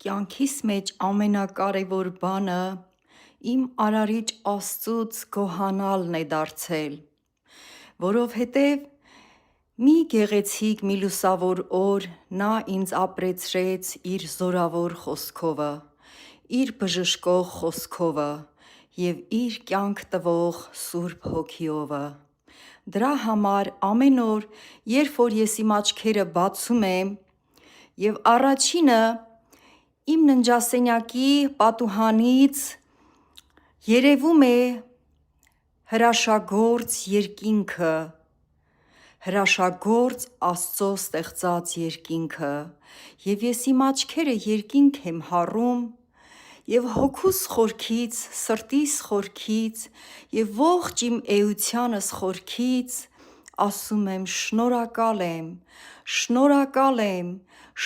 կյանքիս մեջ ամենակարևոր բանը իմ Արարիչ Աստծուց գոհանալն է դարձել, որովհետև մի գեղեցիկ մի լուսավոր օր նա ինձ ապրեցրեց իր զորավոր խոսքովը, իր բժշկող խոսքովը և իր կյանք տվող Սուրբ Հոգիովը։ Դրա համար ամեն օր, երբ որ ես իմ աչքերը բացում եմ, և առաջինը իմ ննջասենյակի պատուհանից երևում է հրաշագործ երկինքը, հրաշագործ Աստծո ստեղծած երկինքը, և ես իմ աչքերը երկինք եմ հառում և հոգուս խորքից, սրտիս խորքից և ողջ իմ էությանս խորքից ասում եմ. շնորհակալ եմ, շնորհակալ եմ,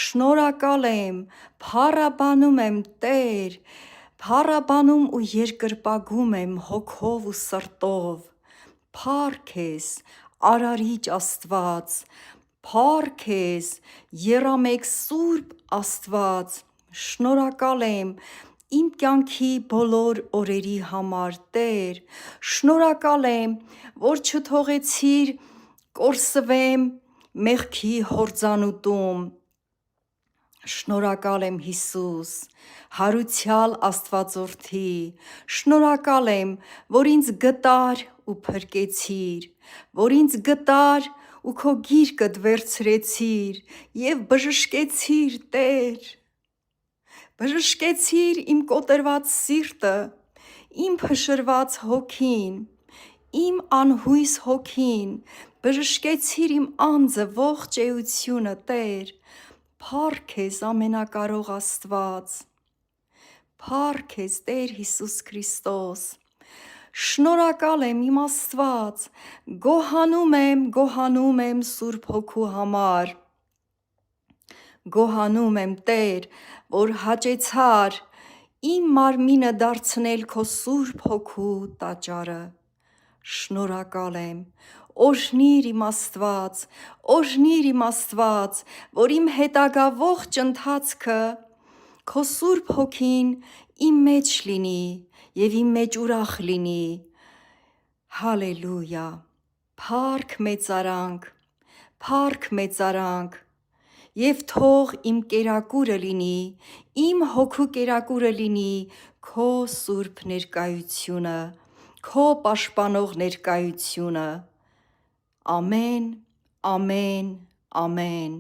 շնորհակալ եմ, փառաբանում եմ Տեր, փառաբանում ու երկրպագում եմ հոգով ու սրտով, փառք քեզ Արարիչ Աստված, փառք քեզ եռամեկ Սուրբ Աստված, շնորհակալ եմ իմ կյանքի բոլոր օրերի համար Տեր, շնորհակալ եմ, որ չթողեցիր կորսվեմ մեղքի հորձանուտում, շնորհակալ եմ Հիսուս, հարությալ Աստվածորդի, շնորհակալ եմ, որ ինձ գտար ու փրկեցիր, որ ինձ գտար ու քո գիրկդ վերցրեցիր և բժշկեցիր Տեր, բժշկեցիր իմ կոտրված սիրտը, իմ փշրված հոգին, իմ անհույս հոգին, բժշկեցիր իմ անձը, ողջ էությունը Տեր, փառք քեզ ամենակարող Աստված, փառք քեզ Տեր Հիսուս Քրիստոս, շնորհակալ եմ իմ Աստված, գոհանում եմ Սուրբ Հոգու համար, գոհանում եմ Տեր, որ հաճեցար իմ մարմինը դարձնել քո Սուրբ Հոգու տաճարը, շնորհակալ եմ, օրհնիր իմ Աստված, օրհնիր իմ Աստված, որ իմ հետագա ողջ ընթացքը քո Սուրբ Հոգին իմ մեջ լինի և իմ մեջ ուրախ լինի, հալելույա, փառք մեծարանք, փառք մեծարանք, և թող իմ կերակուրը լինի, իմ հոգու կերակուրը լինի քո սուրբ ներկայությունը, քո պաշտպանող ներկայությունը, ամեն, ամեն, ամեն։